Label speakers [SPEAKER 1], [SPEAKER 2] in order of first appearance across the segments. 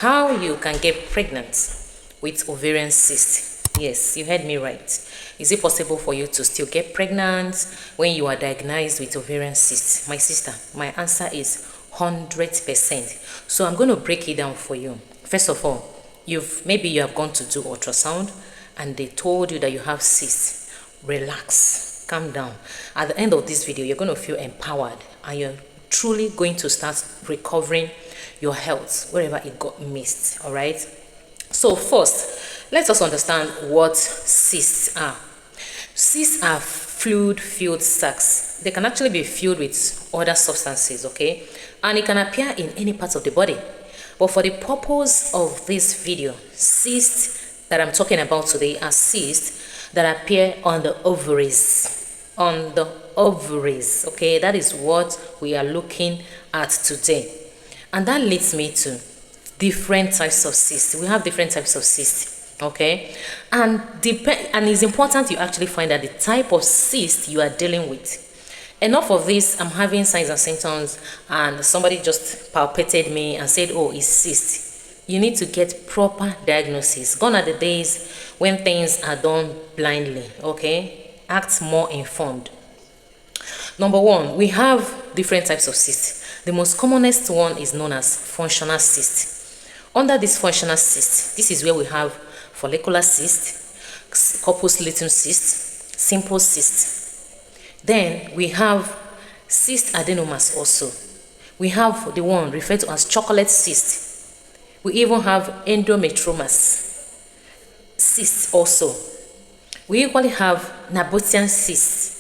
[SPEAKER 1] How you can get pregnant with ovarian cyst. Yes, you heard me right. Is it possible for you to still get pregnant when you are diagnosed with ovarian cyst? My sister, my answer is 100%. So I'm going to break it down for you. First of all, maybe you have gone to do ultrasound and they told you that you have cyst. Relax, calm down. At the end of this video, you're going to feel empowered and you're truly going to start recovering your health wherever it got missed. All right, so first let us understand what cysts are. Cysts are fluid-filled sacs. They can actually be filled with other substances, okay, and it can appear in any part of the body. But for the purpose of this video, cysts that I'm talking about today are cysts that appear on the ovaries. On the ovaries, okay, that is what we are looking at today. And that leads me to different types of cysts. We have different types of cysts, okay? And it's important you actually find out the type of cyst you are dealing with. Enough of this, I'm having signs and symptoms and somebody just palpated me and said, oh, it's cyst. You need to get proper diagnosis. Gone are the days when things are done blindly, okay? Act more informed. Number one, we have different types of cysts. The most commonest one is known as functional cyst. Under this functional cyst, this is where we have follicular cyst, corpus luteum cyst, simple cyst. Then we have cyst adenomas also. We have the one referred to as chocolate cyst. We even have endometriomas cyst also. We equally have Nabotian cyst.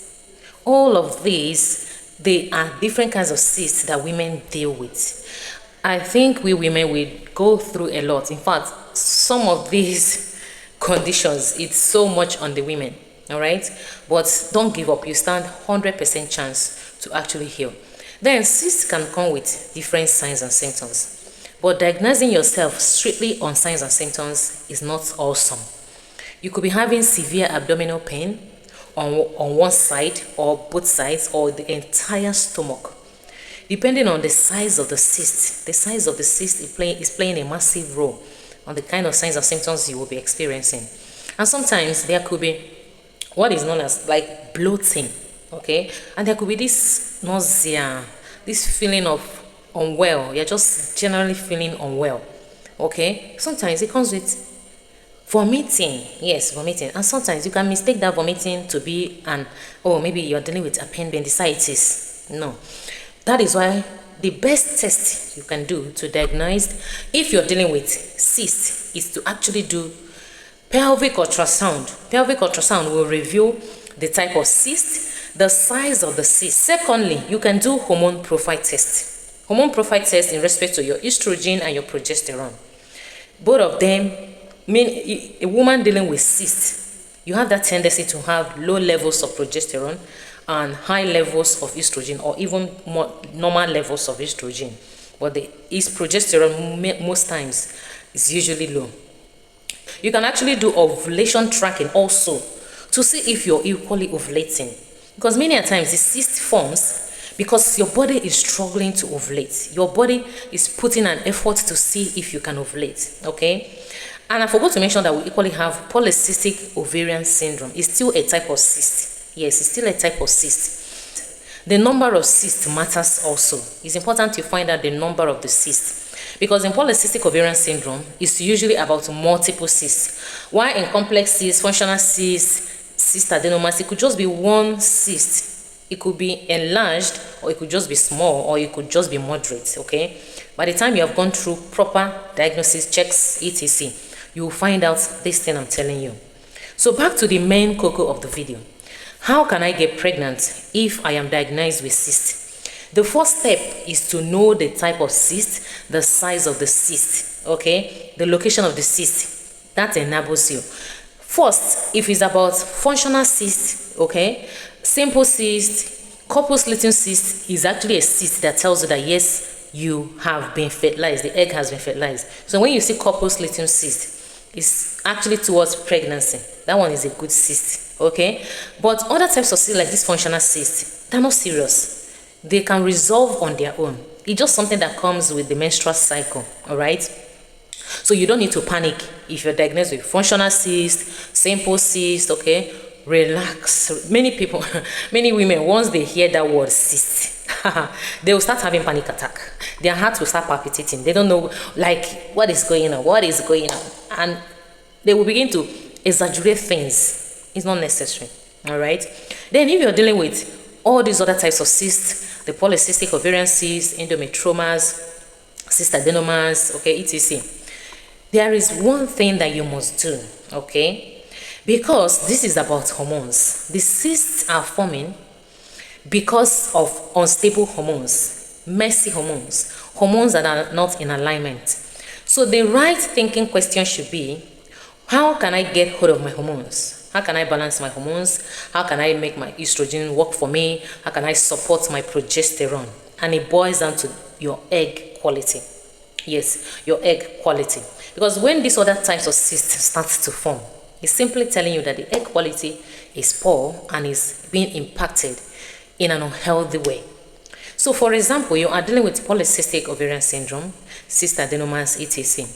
[SPEAKER 1] All of these, they are different kinds of cysts that women deal with. I think we women will go through a lot. In fact, some of these conditions, it's so much on the women, all right? But don't give up. You stand 100% chance to actually heal. Then cysts can come with different signs and symptoms. But diagnosing yourself strictly on signs and symptoms is not awesome. You could be having severe abdominal pain on one side or both sides or the entire stomach. Depending on the size of the cyst, is playing a massive role on the kind of signs and symptoms you will be experiencing. And sometimes there could be what is known as like bloating, okay? And there could be this nausea, this feeling of unwell. You're just generally feeling unwell, okay? Sometimes it comes with vomiting. Yes, vomiting. And sometimes you can mistake that vomiting to be maybe you're dealing with appendicitis. No. That is why the best test you can do to diagnose if you're dealing with cyst is to actually do pelvic ultrasound. Pelvic ultrasound will reveal the type of cyst, the size of the cyst. Secondly, you can do hormone profile test. Hormone profile test in respect to your estrogen and your progesterone. Both of them mean a woman dealing with cyst, you have that tendency to have low levels of progesterone and high levels of estrogen, or even more normal levels of estrogen. But the progesterone most times is usually low. You can actually do ovulation tracking also to see if you're equally ovulating, because many a times the cyst forms because your body is struggling to ovulate. Your body is putting an effort to see if you can ovulate, okay? And I forgot to mention that we equally have polycystic ovarian syndrome. It's still a type of cyst. Yes, it's still a type of cyst. The number of cysts matters also. It's important to find out the number of the cysts, because in polycystic ovarian syndrome, it's usually about multiple cysts. While in complex cysts, functional cysts, cyst adenomas, it could just be one cyst. It could be enlarged, or it could just be small, or it could just be moderate, okay? By the time you have gone through proper diagnosis, checks, etc., you will find out this thing I'm telling you. So back to the main cocoa of the video. How can I get pregnant if I am diagnosed with cyst? The first step is to know the type of cyst, the size of the cyst, okay? The location of the cyst. That enables you. First, if it's about functional cyst, okay? Simple cyst, corpus luteum cyst is actually a cyst that tells you that yes, you have been fertilized. The egg has been fertilized. So when you see corpus luteum cyst, it's actually towards pregnancy. That one is a good cyst, okay? But other types of cysts like this functional cyst, they're not serious. They can resolve on their own. It's just something that comes with the menstrual cycle, all right? So you don't need to panic if you're diagnosed with functional cyst, simple cyst, okay? Relax. Many people, many women, once they hear that word cyst, they will start having panic attack. Their heart will start palpitating. They don't know, like, what is going on, what is going on. And they will begin to exaggerate things. It's not necessary, all right? Then if you're dealing with all these other types of cysts, the polycystic ovarian cysts, endometriomas, cyst adenomas, okay, etc. There is one thing that you must do, okay? Because this is about hormones. The cysts are forming because of unstable hormones, messy hormones, hormones that are not in alignment. So the right thinking question should be, how can I get hold of my hormones? How can I balance my hormones? How can I make my estrogen work for me? How can I support my progesterone? And it boils down to your egg quality. Yes, your egg quality. Because when these other types of cysts start to form, it's simply telling you that the egg quality is poor and is being impacted in an unhealthy way. So for example, you are dealing with polycystic ovarian syndrome, cyst adenomas, etc.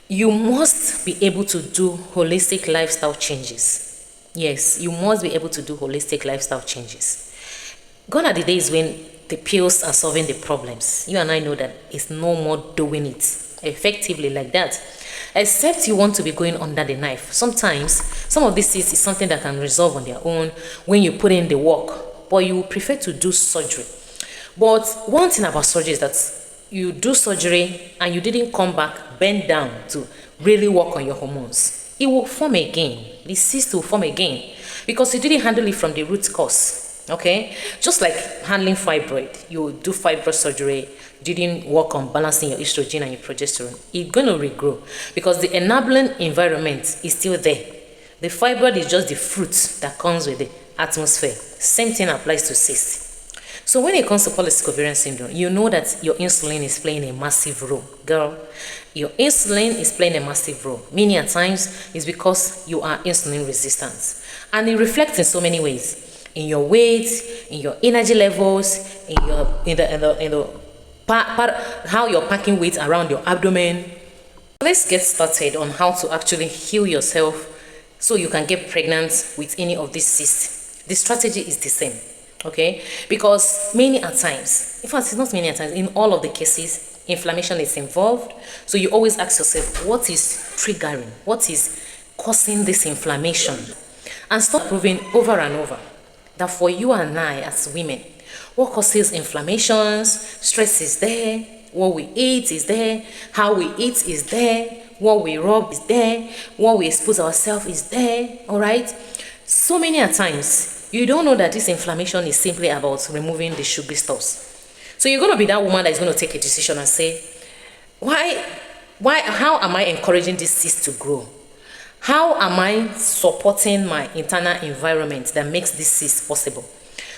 [SPEAKER 1] You must be able to do holistic lifestyle changes. Yes, you must be able to do holistic lifestyle changes. Gone are the days when the pills are solving the problems. You and I know that it's no more doing it effectively like that. Except you want to be going under the knife. Sometimes, some of these cysts is something that can resolve on their own when you put in the work. But you prefer to do surgery. But one thing about surgery is that you do surgery and you didn't come back, bend down to really work on your hormones. It will form again. The cyst will form again because you didn't handle it from the root cause. Okay, just like handling fibroid, you do fibroid surgery, didn't work on balancing your estrogen and your progesterone, it's going to regrow because the enabling environment is still there. The fibroid is just the fruit that comes with the atmosphere. Same thing applies to cyst. So when it comes to polycystic ovarian syndrome, you know that your insulin is playing a massive role. Girl, your insulin is playing a massive role. Many a times it's because you are insulin resistant. And it reflects in so many ways. In your weight, in your energy levels, how you're packing weight around your abdomen. Let's get started on how to actually heal yourself so you can get pregnant with any of these cysts. The strategy is the same, okay? Because many a times, in fact, it's not many a times, in all of the cases, inflammation is involved. So you always ask yourself, what is triggering? What is causing this inflammation? And stop proving over and over that for you and I as women, what causes inflammations, stress is there, what we eat is there, how we eat is there, what we rub is there, what we expose ourselves is there, all right? So many a times, you don't know that this inflammation is simply about removing the sugary stuffs. So you're going to be that woman that is going to take a decision and say, how am I encouraging this cyst to grow? How am I supporting my internal environment that makes this cyst possible?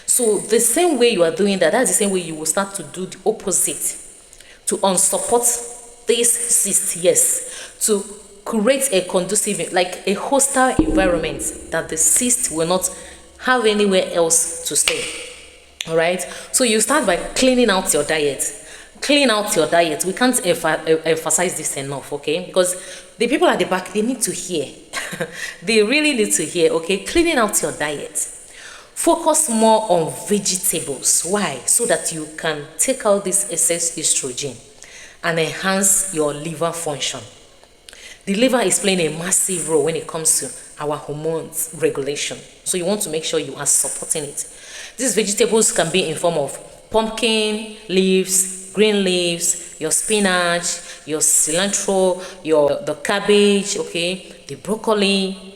[SPEAKER 1] So the same way you are doing that, that's the same way you will start to do the opposite. To unsupport this cyst, yes. To create a conducive, like a hostile environment that the cyst will not have anywhere else to stay. All right? So you start by cleaning out your diet. Clean out your diet. We can't emphasize this enough, okay? Because the people at the back, they need to hear. They really need to hear, okay? Cleaning out your diet. Focus more on vegetables. Why? So that you can take out this excess estrogen and enhance your liver function. The liver is playing a massive role when it comes to our hormones regulation. So you want to make sure you are supporting it. These vegetables can be in form of pumpkin leaves, green leaves, your spinach, your cilantro, the cabbage, okay, the broccoli,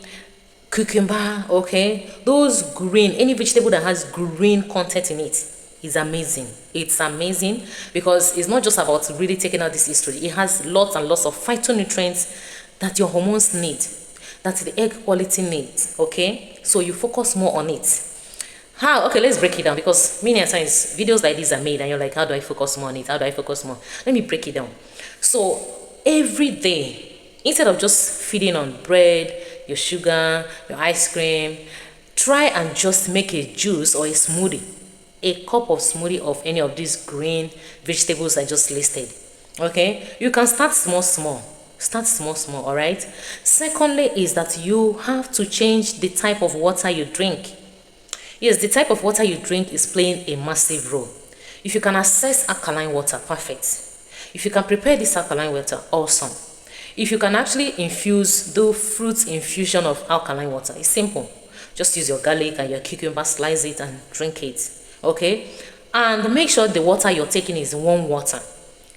[SPEAKER 1] cucumber, okay. Those green, any vegetable that has green content in it is amazing. It's amazing because it's not just about really taking out this estrogen. It has lots and lots of phytonutrients that your hormones need, that the egg quality needs, okay. So you focus more on it. How? Okay, let's break it down because many times videos like this are made and you're like, how do I focus more on it? How do I focus more? Let me break it down. So every day, instead of just feeding on bread, your sugar, your ice cream, try and just make a juice or a smoothie. A cup of smoothie of any of these green vegetables I just listed. Okay? You can start small. Start small, small, all right? Secondly is that you have to change the type of water you drink. Yes, the type of water you drink is playing a massive role. If you can access alkaline water, perfect. If you can prepare this alkaline water, awesome. If you can actually do fruit infusion of alkaline water, it's simple. Just use your garlic and your cucumber, slice it and drink it, okay? And make sure the water you're taking is warm water.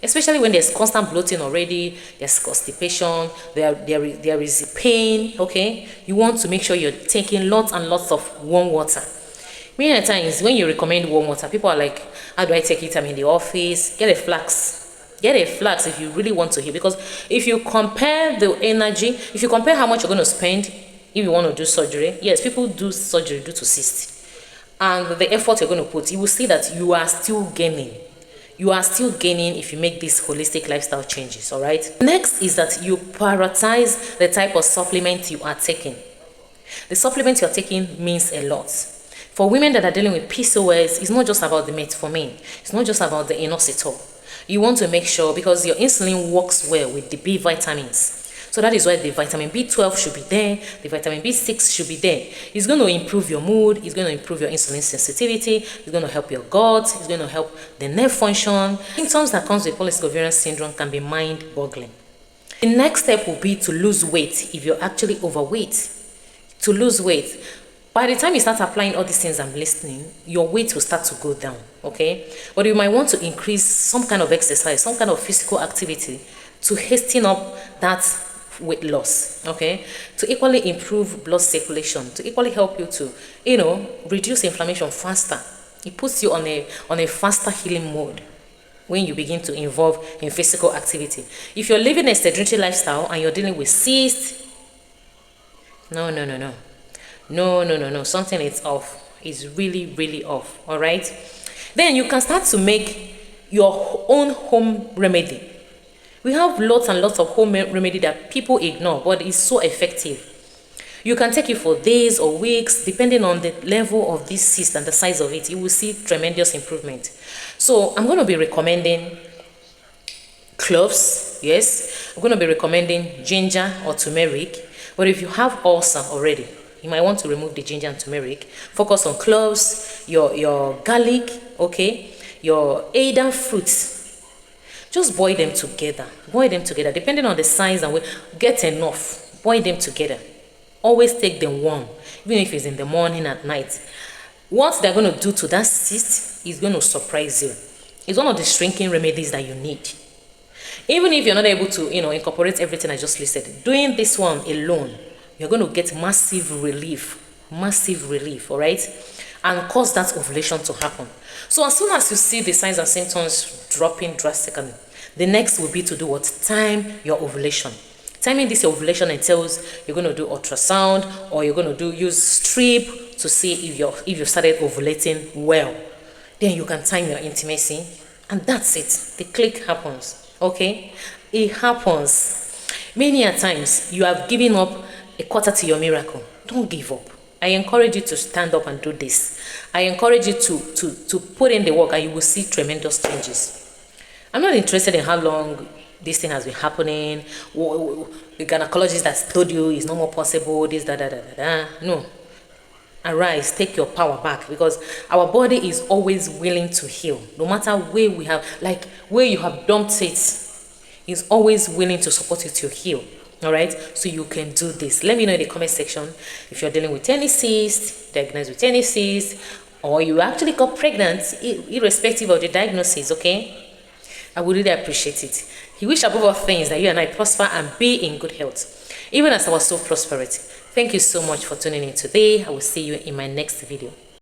[SPEAKER 1] Especially when there's constant bloating already, there's constipation, there is pain, okay? You want to make sure you're taking lots and lots of warm water. Many times when you recommend warm water, people are like, how do I take it? I'm in the office. Get a flask. Get a flask if you really want to heal. Because if you compare the energy, if you compare how much you're going to spend if you want to do surgery, yes, people do surgery due to cysts. And the effort you're going to put, you will see that you are still gaining. You are still gaining if you make these holistic lifestyle changes, all right? Next is that you prioritize the type of supplement you are taking. The supplement you're taking means a lot. For women that are dealing with PCOS, it's not just about the metformin. It's not just about the inositol. You want to make sure, because your insulin works well with the B vitamins. So that is why the vitamin B12 should be there. The vitamin B6 should be there. It's going to improve your mood. It's going to improve your insulin sensitivity. It's going to help your gut. It's going to help the nerve function. Symptoms that comes with polycystic ovarian syndrome can be mind-boggling. The next step will be to lose weight if you're actually overweight. To lose weight. By the time you start applying all these things I'm listing, your weight will start to go down, okay? But you might want to increase some kind of exercise, some kind of physical activity to hasten up that weight loss, okay? To equally improve blood circulation, to equally help you to, reduce inflammation faster. It puts you on a faster healing mode when you begin to involve in physical activity. If you're living a sedentary lifestyle and you're dealing with cysts, no. Something is off. It's really off, all right? Then you can start to make your own home remedy. We have lots and lots of home remedy that people ignore, but it's so effective. You can take it for days or weeks, depending on the level of this cyst and the size of it. You will see tremendous improvement. So I'm going to be recommending cloves. Yes, I'm going to be recommending ginger or turmeric. But if you have ulcer already, you might want to remove the ginger and turmeric. Focus on cloves, your garlic, okay, your Ada fruits. Just boil them together. Boil them together. Depending on the size and weight, get enough. Boil them together. Always take them warm, even if it's in the morning, at night. What they're going to do to that cyst is going to surprise you. It's one of the shrinking remedies that you need. Even if you're not able to, incorporate everything I just listed, doing this one alone, you're going to get massive relief, all right? And cause that ovulation to happen. So as soon as you see the signs and symptoms dropping drastically, the next will be to do what? Time your ovulation. Timing this ovulation entails you're going to do ultrasound, or you're going to use strip to see if you started ovulating well. Then you can time your intimacy, and that's it. The click happens, okay? It happens. Many a times you have given up a quarter to your miracle. Don't give up. I encourage you to stand up and do this. I encourage you to put in the work, and you will see tremendous changes. I'm not interested in how long this thing has been happening. The gynecologist that's told you it's no more possible, this, No. Arise, take your power back, because our body is always willing to heal. No matter where where you have dumped it, it's always willing to support you to heal. All right, so you can do this. Let me know in the comment section if you're dealing with any cyst, diagnosed with any cyst, or you actually got pregnant, irrespective of the diagnosis, okay? I would really appreciate it. He wish above all things that you and I prosper and be in good health, even as our soul prosperity. Thank you so much for tuning in today. I will see you in my next video.